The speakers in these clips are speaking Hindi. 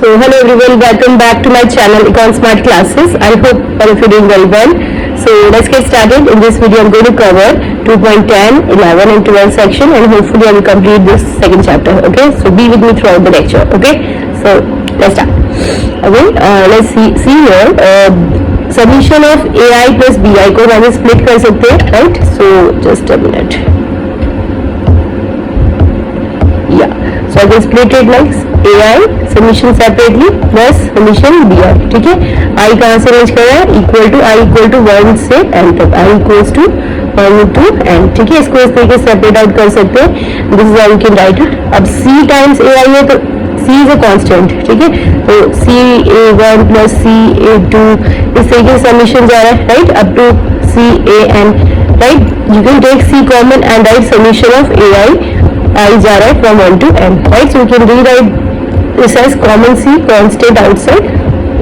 So hello everyone, welcome back to my channel Econ Smart Classes. I hope all of you doing very well. So let's get started. In this video I'm going to cover 2.10, 11 and 12 section, and hopefully I will complete this second chapter. Okay, so be with me throughout the lecture. Okay, so let's start. Okay, let's see here. Submission of AI plus BI को हम split कर सकते हैं, right? So just a minute. Yeah, so I can split it like AI submission separately plus submission BI. ठीक है, I कहाँ से रेंज कर रहा है? Equal to I equal to 1 से n तक, I equals to 1 to n. ठीक है, इसको इस तरीके से सेपरेट आउट कर सकते हैं. This is how you can write it. अब C times AI है तो C is a constant. ठीक है, तो CA1 plus CA2 इस तरीके से सबमिशन जा रहा है, right, up to CAN, right. You can take C common and write submission of AI I जा रहा है from 1 to n, right. So you can rewrite this as common C constant outside,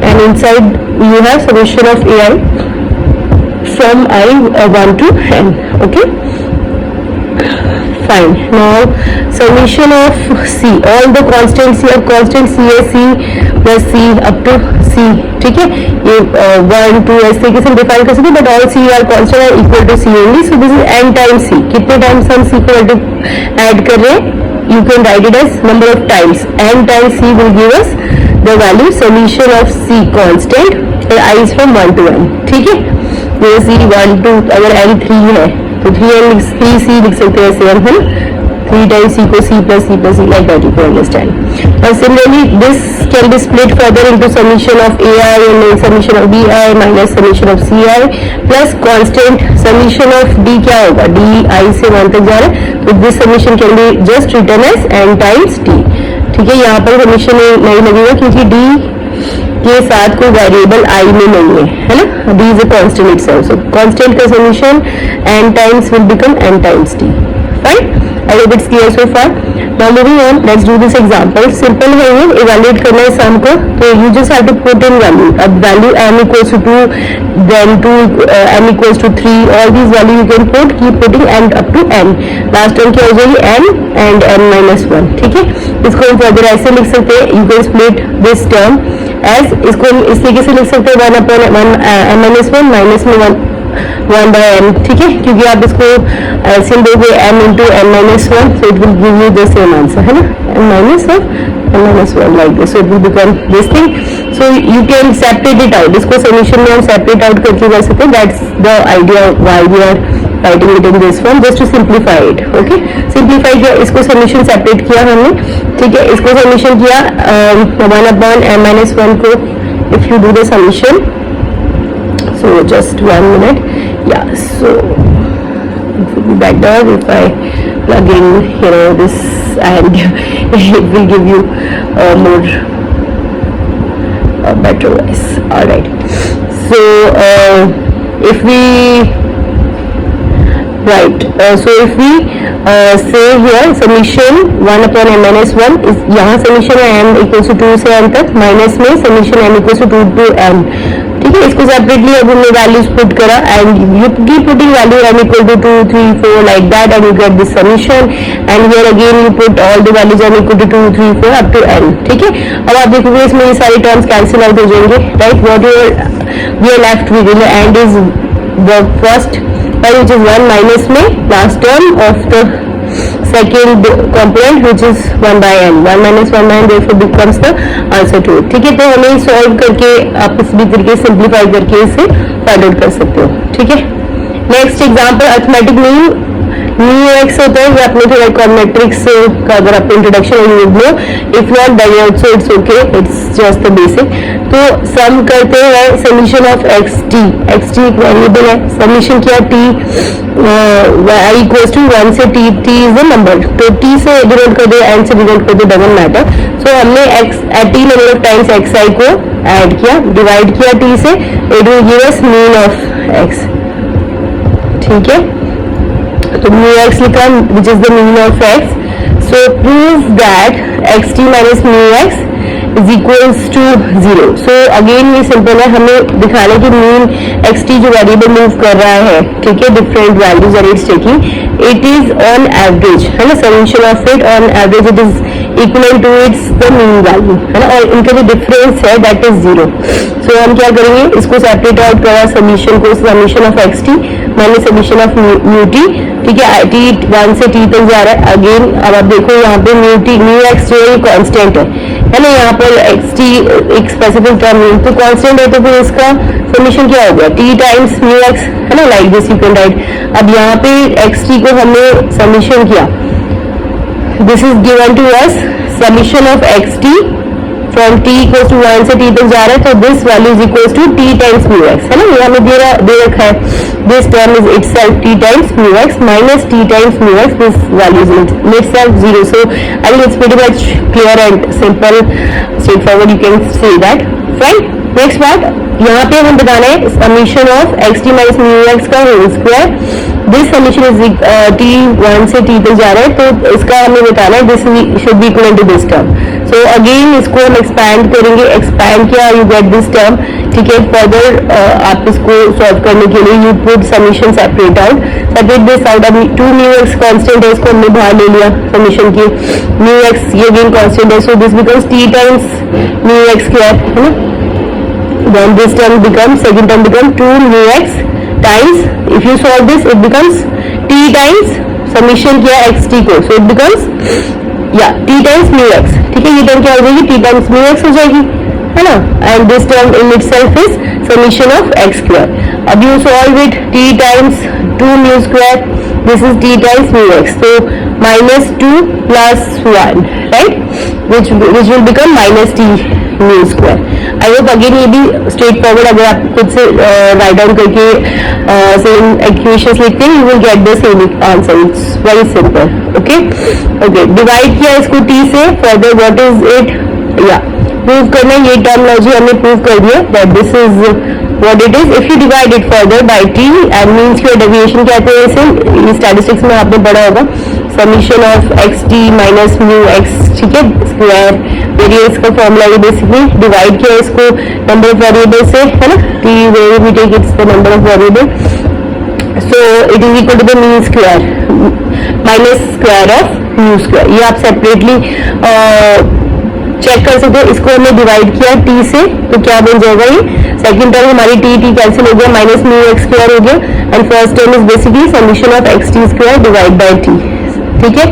and inside you have summation of AI from I1 to n. Okay, fine. Now summation of C, all the constants here, constant C है C plus C up to C. ठीक है, ये 1 2 ऐसे तरीके से डिफाइन कर सकते, but all C are constant are equal to C only. So this is n times C. कितने टाइम्स हम C को ऐड कर रहे हैं? You can write it as number of times. N times C will give us the value summation of C constant where I is from 1 to n. ठीक है, ये C 1 2, अगर n 3 है तो 3C लिख सकते हैं ऐसे हम 3 times C को C plus C like that you can understand. Now similarly this can be split further into summation of AI and then summation of BI minus summation of CI plus constant summation of D. क्या होगा? D I से 1 तक जा रहा है, तो this summation can be just written as n times T. ठीक है, यहाँ पर summation नहीं लगेगा क्योंकि D के साथ कोई वेरिएबल I में नहीं है ना. D is a constant itself, so constant का summation n times will become n times T. Fine, I hope it's clear so far. Now moving on, let's do this example. Simple है ये, evaluate करना है sum को, तो you just have to put in value. अब value m equals to 2, then 2 m equals to 3. All these value you can put, keep putting and up to n. Last term क्या हो जाएगी? n and n minus 1. ठीक है, इसको हम further ऐसे लिख सकते हैं. You can split this term as, इसको हम इस तरीके से लिख सकते हैं 1 upon 1 m minus 1 minus में 1 by n. ठीक है, क्योंकि आप इसको सिम दोगे m into n minus 1, so it will give you the same answer, है ना, n minus of n minus 1 like this, so it will become this thing. So you can separate it out. इसको solution में हम separate out करके कर सकते हैं. That's the idea why we are writing it in this form, just to simplify it. Okay, simplify किया, इसको solution separate किया हमने. ठीक है, इसको solution किया 1 upon n minus 1 को, if you do the solution, so just 1 minute. Yeah, so it would be better if I plug in, you know, this, and it will give you more better voice. All right, so if we right, so if we say here summation 1 upon n minus 1 is, यहाँ summation है n equals to 2 से n तक, minus में summation n equals to 2 to n. ठीक है, इसको सेपरेटली अब हमने वैल्यूज पुट करा, and you keep putting value n equal to 2 3 4 like that, and you get this summation, and here again you put all the values n equal to 2 3 4 up to n. ठीक है, अब आप देखोगे इसमें ये सारे टर्म्स कैंसिल आउट हो जाएंगे, right. What we are left with in the end is the first which is 1 minus में last term of the second component which is 1 by n. 1 minus 1 by n therefore becomes the answer to it. ठीक है, तो हमें सॉल्व करके आप इस भी तरीके सिंप्लीफाई करके इसे फाइंड आउट कर सकते हो. ठीक है, next example arithmetic mean mu x होता है, ये आपने थोड़ा इकोनोमेट्रिक्स का अगर आपको इंट्रोडक्शन लो, if not then also it's okay, it's just the basic. तो सम करते हैं समीशन ऑफ एक्स टी एक वेरिएबल है, समीशन किया टी आई इक्वल्स टू 1 से टी इज द नंबर, तो टी से डिनोट कर दो, एन से डिनोट कर दो, डजंट मैटर. सो हमने x at t number of times x i को ऐड किया, डिवाइड किया टी से, it will give us mean of x. ठीक है, तो म्यू एक्स लिखा which is the mean of x. So prove that xt minus mu x is equals to 0. So again ये सिंपल है, हमें दिखाना कि मीन एक्स टी जो वेरिएबल मूव कर रहा है, ठीक है, different values are its taking, it is on average, है ना, summation of it on average it is equal to its the mean value, है ना, और इनका जो डिफरेंस है दैट इज 0. सो हम क्या करेंगे, इसको सेपरेट आउट करा समीशन को, summation of x t minus summation of mu T, ठीक है, टी 1 से टी तक जा रहा है. अगेन अब आप देखो यहाँ पे म्यू एक्स जो है कांस्टेंट है ना, यहाँ पर एक्स टी एक स्पेसिफिक टर्म तो कांस्टेंट है, तो फिर इसका समीशन क्या हो गया, टी टाइम्स म्यू एक्स, है ना, like this you can write. अब यहाँ पे एक्स टी को हमने समीशन किया, this is given to us summation of x t from t equal to 1 से t तक जा रहा है, तो this value is equal to t times mu x, है ना, ये हमें दे रखा है, this term is itself t times mu x minus t times mu x, this value is itself 0. So I think it's pretty much clear and simple, straight forward, you can say that. Fine, next part, यहाँ पे हम बताना है summation of x t minus mu x का whole square. This summation is t 1 से t तक जा रहा है, तो इसका हमें बताना है, this should be equal to this term. So again इसको हम एक्सपैंड करेंगे, एक्सपैंड किया, यू गेट दिस टर्म, ठीक है. फर्दर आप इसको सॉल्व करने के लिए you put summation separate out, separate this out. अब 2 म्यू एक्स कांस्टेंट है, इसको हमने बाहर ले लिया समीशन की, म्यू एक्स ये अगेन कांस्टेंट है, so this becomes t times mu x square, है ना. Then this term becomes, second term becomes 2 mu x times, if you solve this it becomes t times summation किया x t को, so it becomes t times mu x, ठीक है, ये टर्म क्या हो जाएगी, t times mu x हो जाएगी, है ना, and this term in itself is summation of x square. अब you solve it, t times 2 mu square, this is t times mu x, so minus 2 plus 1, right, which will become minus t mu square. I hope again ये भी स्ट्रेट फॉरवर्ड, अगर आप खुद से राइट डाउन करके सेम इक्वेशंस लिखते हैं, you will get the same answer, it's very simple. Okay okay, divide किया इसको t से, फर्दर व्हाट इज इट, या प्रूव करना, ये टर्मिनोलॉजी हमने प्रूव कर दिया that this is what it is. If you divide it further bye t and mean square deviation कहते हैं इसे, स्टैटिस्टिक्स में आपने पढ़ा होगा, summation of x t minus mu x, ठीक है, स्क्वायर वेरिएंस का फॉर्मूला, ये बेसिकली डिवाइड किया इसको नंबर ऑफ वेरिएबल से, है ना, t where we take its the number of variable, so it is equal to the mean square minus square of mu square. ये आप सेपरेटली चेक कर सकते हो. इसको हमने डिवाइड किया t से, तो क्या बन जाएगा, ये सेकंड टर्म हमारी t कैंसिल हो गया, माइनस म्यू एक्स स्क्वायर हो गया, and first term is basically summation of x T square divide by t, ठीक है.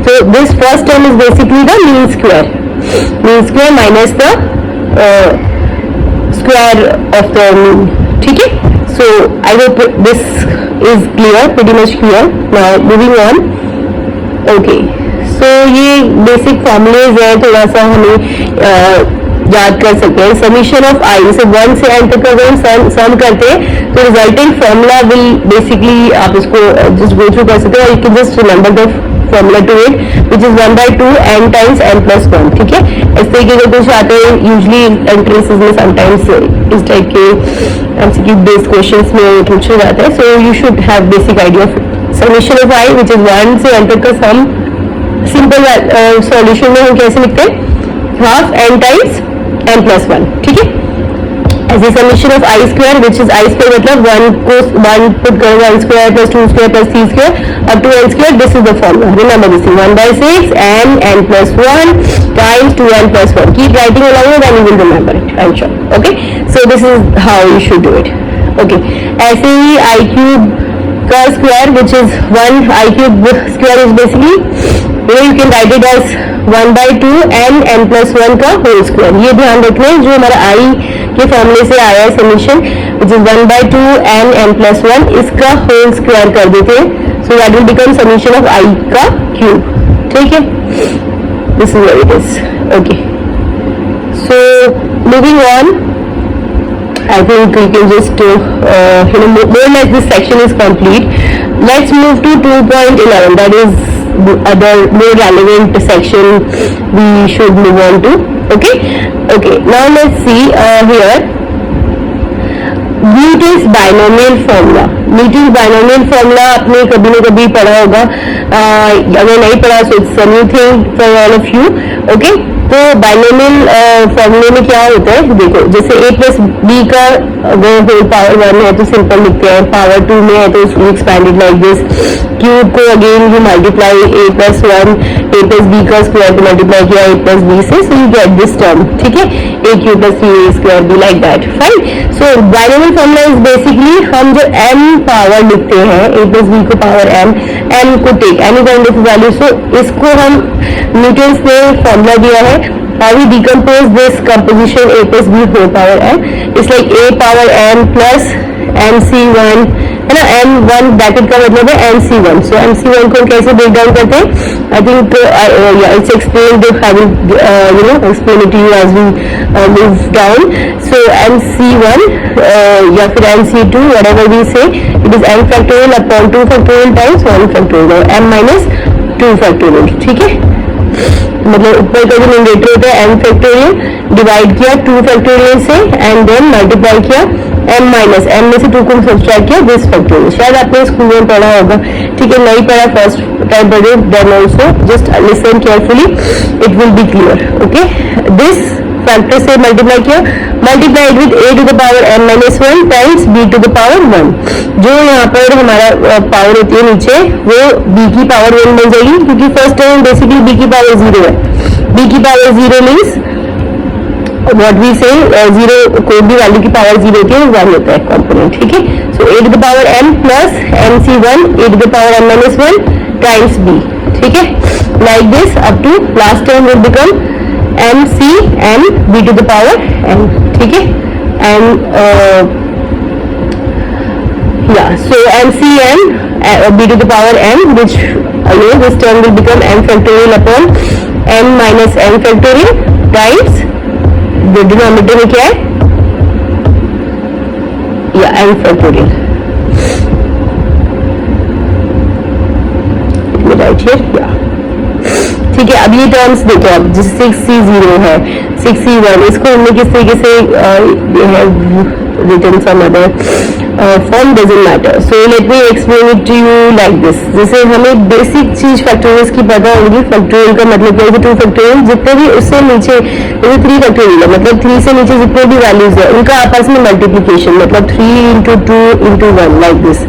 So this first term is basically the mean square minus the square of the mean, ठीक है. So I hope this is clear, pretty much clear. Now moving on. Okay, so ये basic formulas है, थोड़ा सा हमें याद कर सकते हैं. समीशन ऑफ आई, जैसे 1 से n तक अगर हम सम करते हैं तो रिजल्टिंग फॉर्मूला विल बेसिकली, आप इसको जस्ट गो थ्रू कर सकते हो, you can just remember the formula to it, which is 1/2 n times n plus 1, ठीक है. इस तरीके के कुछ आते हैं यूजली एंट्रेंसेस में, समटाइम्स इस टाइप के एमसीक्यू बेस्ड क्वेश्चंस में पूछा जाता है. So you should have basic idea of summation of i, which is 1 से n तक का सम. सिंपल सॉल्यूशन में हम कैसे लिखते हैं, half n times n plus 1, ठीक है. ऐसे summation of i square, which is i square मतलब 1 को 1 पुट करो, 1 square plus 2 square plus 3 square up to n square, this is the formula. Remember this 1/6 n plus 1 times 2n plus 1. Keep writing along then you will remember it, I'm sure. Okay, so this is how you should do it. Okay, ऐसे ही आई क्यूब का square, which is 1 I cube square is basically, you can write it as 1/2 n plus 1 का होल स्क्वायर. ये ध्यान रखना है, जो हमारा आई के फॉर्मूले से आया है summation, which is 1/2 n plus 1, इसका होल स्क्वायर कर देते हैं, so that will become summation of i का क्यूब, ठीक है. This is what it is. Okay, so moving on, I think we can just more or less this section is complete. Let's move to 2.11, that is the other more relevant section we should move on to. Okay, now let's see here, Newton's binomial formula. Newton's binomial formula आपने कभी न कभी पढ़ा होगा, अगर नहीं पढ़ा so it's a new thing for all of you. Okay, तो बाइनोमियल फॉर्मूले में क्या होता है, देखो जैसे a प्लस बी का अगर होल पावर 1 है तो सिंपल लिखते हैं, पावर 2 में है तो उसको एक्सपैंडेड लाइक दिस, क्यूब को again you multiply a plus 1 a plus b का स्क्वायर को मल्टीप्लाई किया a प्लस बी से, so you get this term, ठीक है, a cube plus a square b like that, fine. So binomial formula is basically हम जो m पावर लिखते हैं a प्लस बी को पावर m को take any kind of value, so इसको हम न्यूटन्स ने फॉर्मूला दिया है, how we decompose this composition a plus b whole power m, it's like a power m plus mc1 है ना, m1 ब्रैकेट का मतलब है mc1, so mc1 को कैसे ब्रेक डाउन करते हैं, I think it's explained, I will explain it to you as we move down, so mc1 या फिर mc2 whatever we say, it is m factorial upon 2 factorial times 1 factorial और m minus 2 factorial, ठीक है, मतलब ऊपर का जो न्यूमरेटर होता है m फैक्टोरियल डिवाइड किया 2 फैक्टोरियल से एंड देन मल्टीप्लाई किया m माइनस m में से 2 को सब्ट्रैक्ट किया दिस फैक्टोरियल, शायद आपने स्कूल में पढ़ा होगा, ठीक है, नहीं पढ़ा फर्स्ट टाइम पढ़े then also just listen carefully it will be clear, okay. This factor से मल्टीप्लाई किया, multiplied with a to the power m minus 1 times b to the power 1, जो यहाँ पर हमारा पावर होती है नीचे वो b की पावर 1 बन जाएगी, क्योंकि फर्स्ट टर्म बेसिकली b की पावर 0 है, b की पावर 0 मीन्स व्हाट वी से 0 कोई भी वैल्यू की पावर 0 होती है वो 1 होता है कॉम्पोनेंट, ठीक है, so a to the power m plus mc1 a to the power m minus 1 times b, ठीक है, like this up to last term will become mc n b to the power n, ठीक है, and yeah, so mc n b to the power n, which this term will become m factorial upon n minus n factorial times the denominator में क्या है, yeah, n factorial, right here, yeah, ठीक है। अब ये टर्म्स देखो, अब जैसे 6c0 है 6c1, इसको हमने किस तरीके से written some other form doesn't matter, so let me explain it to you like this. जैसे हमें बेसिक चीज फैक्टोरियल्स की पता होगी, फैक्टोरियल का मतलब क्या है, 2 फैक्टोरियल जितने भी उससे नीचे, जैसे 3 फैक्टोरियल है मतलब 3 से नीचे जितने भी वैल्यूज है उनका आपस में मल्टीप्लीकेशन, मतलब 3 इंटू 2 इंटू 1 लाइक दिस,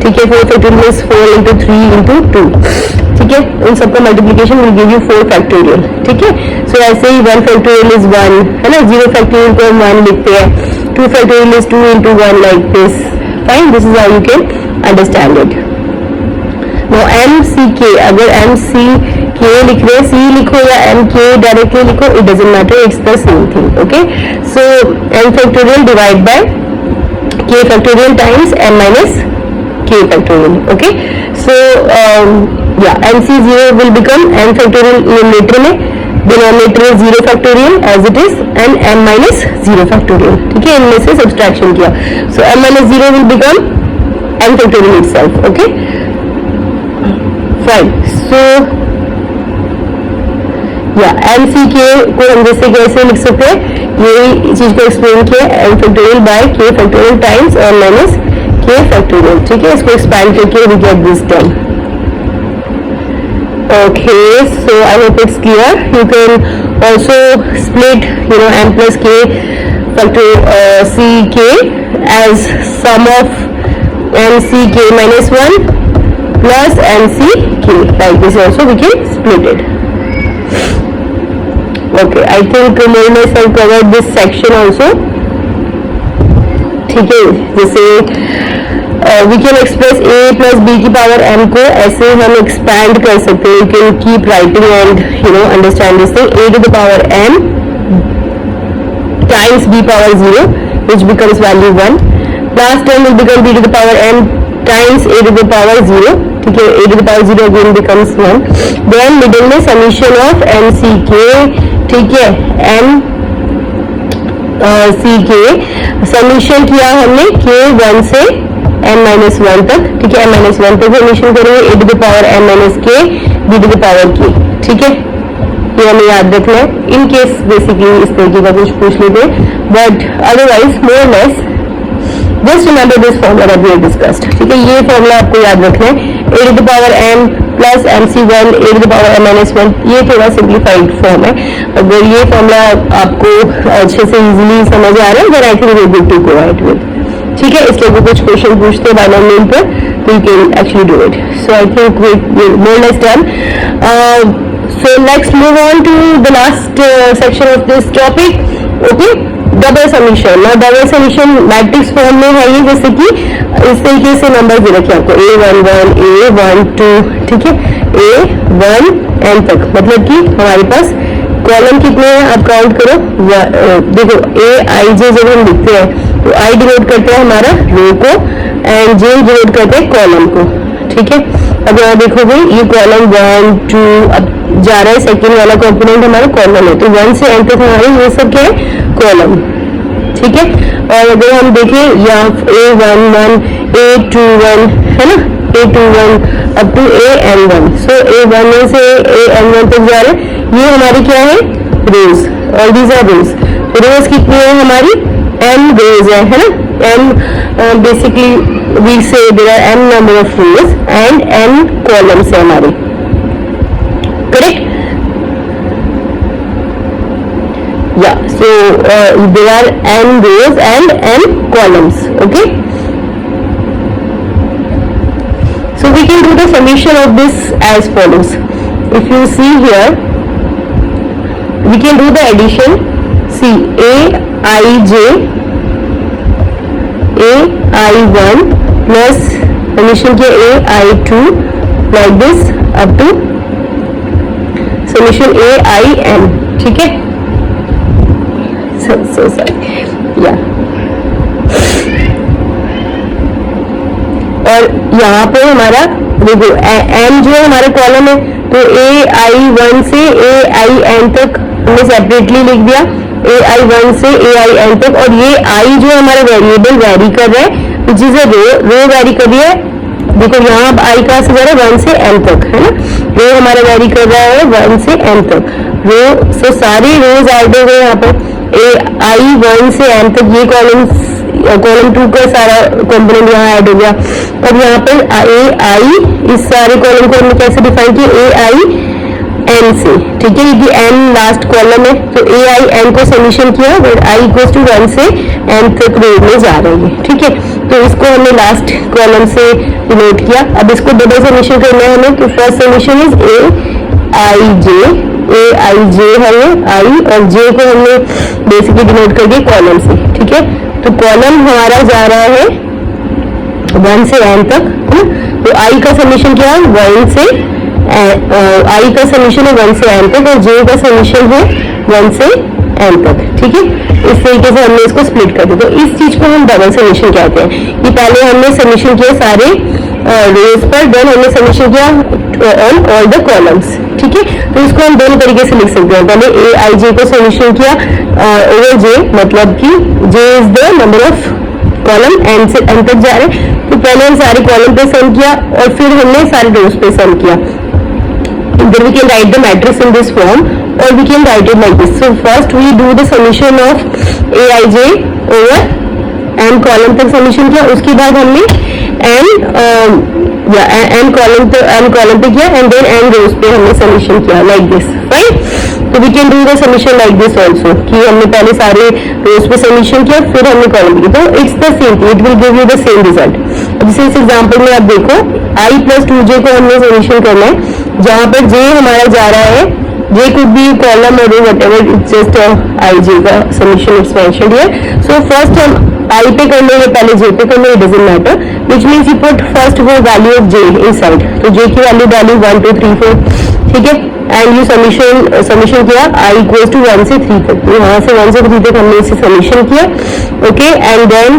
ठीक है, 4 फैक्टोरियल इज 4 इंटू 3 इंटू 2, ठीक है, उन सबका multiplication will give you 4 factorial, ठीक है, सो ऐसे ही 1 फैक्टोरियल इज 1 है ना, 0 फैक्टोरियल को हम 1 लिखते हैं, 2 factorial is 2 into 1 like this, fine, this is how you can understand it. Now mck, अगर mck लिख रहे हैं, c लिखो या mk डायरेक्टली लिखो, it doesn't matter, it's the same thing, okay, so m factorial divide by k factorial times m minus k factorial, okay, so mc0 will become m factorial numerator में, denominator is 0 factorial as it is and m minus 0 factorial, ठीक है, इनमें से सब्सट्रैक्शन किया, so m minus 0 will become m factorial itself, okay, fine, so mck को हम जैसे कैसे लिख सकते हैं, यही चीज को एक्सप्लेन किया, m factorial by k factorial times m minus k factorial, ठीक है, इसको एक्सपैंड करके we get this term. Okay, so I hope it's clear. You can also split, m plus k factorial ck as sum of mck minus 1 plus mck. Like this also we can split it. Okay, I think more or less I've covered this section also. ठीक है, जैसे we can express a plus b की पावर m को ऐसे हम expand कर सकते हैं, you can keep writing and understand this thing, a to the power m times b power 0 which becomes value 1, last term will become b to the power m times a to the power 0, ठीक है, a to the power 0 again becomes 1, then middle में summation of mck, ठीक है, m ck समीशन किया हमने k 1 से m माइनस 1 तक, ठीक है, m माइनस 1 तक समीशन करेंगे, a to the power m minus k b to the power k, ठीक है, ये हमें याद रखना है, इन केस बेसिकली इस तरीके का कुछ पूछ लेते, but otherwise more less just remember this formula that we have discussed, ठीक है, ये फॉर्मूला आपको याद रखना है, a to the power m plus MC1 a to the power m-1, ये थोड़ा सिंप्लीफाइड फॉर्म है. अगर ये फॉर्मूला आपको अच्छे से इजीली समझ आ रहा है then I think we good to go ahead with. ठीक है, इसलिए वो कुछ क्वेश्चन पूछते हैं बाइनोमियल पर तो you can actually do it. So I think we more less done. So next move on to the last section of this topic. Okay, double summation. Now double summation matrix form में है ये, जैसे कि इस तरीके से नंबर दे रखे आपको A11 A12, ठीक है, A1 N तक. मतलब कि हमारे पास कॉलम कितने हैं आप काउंट करो. देखो AIJ जब हम लिखते हैं तो I डिनोट करते हैं हमारा रो को एंड J डिनोट करते हैं कॉलम को. ठीक है, अब यहाँ देखोगे ये कॉलम 1 2 अब जा रहा है, सेकेंड वाला कॉम्पोनेंट हमारा कॉलम है, तो 1 से एन तक हमारे ये सब क्या है कॉलम. ठीक है, और अगर हम देखें यहाँ A11 A21 है ना, A21 up to AN1. So A11 से AN1 तक जा रहे हैं, ये हमारी क्या है रोज, और दीज आर रोज. रोज कितनी है हमारी m रोज है ना. m basically we say there are m number of rows and n columns है हमारे. Correct? Yeah. So there are n rows and n columns. Okay. So we can do the summation of this as follows. If you see here, we can do the addition. See AIJ AI1 plus summation के AI2 like this up to summation AIN. ठीक है, so sorry, yeah. और यहाँ पे हमारा देखो n जो है हमारा कॉलम है, तो AI1 से AIN तक हमने सेपरेटली लिख दिया, AI1 से AIN तक. और ये I जो हमारा वेरिएबल वेरी कर रहा है विच इज रो वेरी कर रही है. देखो यहाँ अब I कहाँ से जा रहा है 1 से n तक है ना, रो हमारा वेरी कर रहा है 1 से n तक. रो से सारे रोज ऐड हो गए यहाँ पर. I1 से n तक ये कॉलम 2 का सारा कंपोनेंट यहाँ ऐड हो गया. अब यहाँ पर AI इस सारे कॉलम को हमने कैसे डिफाइन किया AIN से. ठीक है, ये n लास्ट कॉलम है, तो AIN को सॉल्यूशन किया बट I इक्वल्स टू 1 से n तक रो में जा रही है. ठीक है, तो इसको हमने लास्ट कॉलम से डिनोट किया. अब इसको डबल सॉल्यूशन करना है हमें, तो फर्स्ट सॉल्यूशन इज AIJ है ये I और J को हमने बेसिकली डिनोट कर दिया कॉलम से. ठीक है, तो कॉलम हमारा जा रहा है 1 से n तक है ना, तो I का सॉल्यूशन क्या है 1 से I का सॉल्यूशन है 1 से n तक और J का सॉल्यूशन है 1 से n तक. ठीक है, इस तरीके से हमने इसको स्प्लिट कर दिया. तो इस चीज को हम डबल सॉल्यूशन कहते हैं. ये पहले हमने सॉल्यूशन किया सारे रोज पर, देन हमने सॉल्यूशन किया ऑन ऑल द कॉलम्स. ठीक है, तो इसको हम दोनों तरीके से लिख सकते हैं. पहले AIJ को सॉल्यूशन किया ओवर J, मतलब कि J is the number of column n से n तक जा रहे हैं, तो पहले हम सारे कॉलम पे सम किया और फिर हमने सारे रोज पे सम किया. Then we can write the matrix in this form or we can write it like this. So first we do the summation of AIJ over n column तक समीशन किया, उसके बाद हमने n कॉलम पे किया एंड देन n रोज पे हमने समीशन किया लाइक दिस. राइट, तो we can do the summation like this also कि हमने पहले सारे रोज पे समीशन किया फिर हमने कॉलम पे किया. तो it's the same thing, it will give you the same result. अब जैसे इस एग्जाम्पल में आप देखो I प्लस 2J को हमने समीशन करना है, जहाँ पर J हमारा जा रहा है, J could be column or row whatever, it's just IJ का summation it's mentioned here. So first हम I पे कर लेंगे, पहले J पे कर लेंगे, doesn't matter, which means you put first वो वैल्यू ऑफ J इनसाइड. तो J की वैल्यू डाली 1 2 3 4. ठीक है, एंड यू समीशन किया I इक्वल्स टू 1 से 3 तक. तो यहाँ से 1 से 3 तक हमने इसे समीशन किया. Okay, and then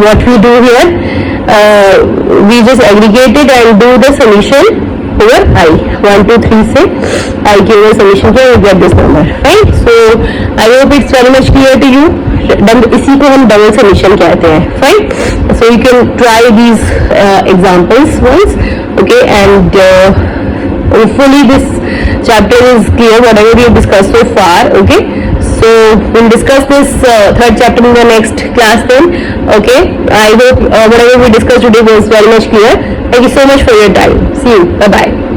what we do here, we just aggregate it and do the summation over I 1 2 3 से I के over summation किया, you get this number. Right, so I hope it's very much clear to you. इसी को हम डबल समीशन कहते हैं. Fine, so you can try these examples once. Okay, and hopefully this chapter is clear whatever we have discussed so far. Okay, so we'll discuss this third chapter in the next class then. Okay, I hope whatever we discussed today was very much clear. Thank you so much for your time. See you. Bye bye.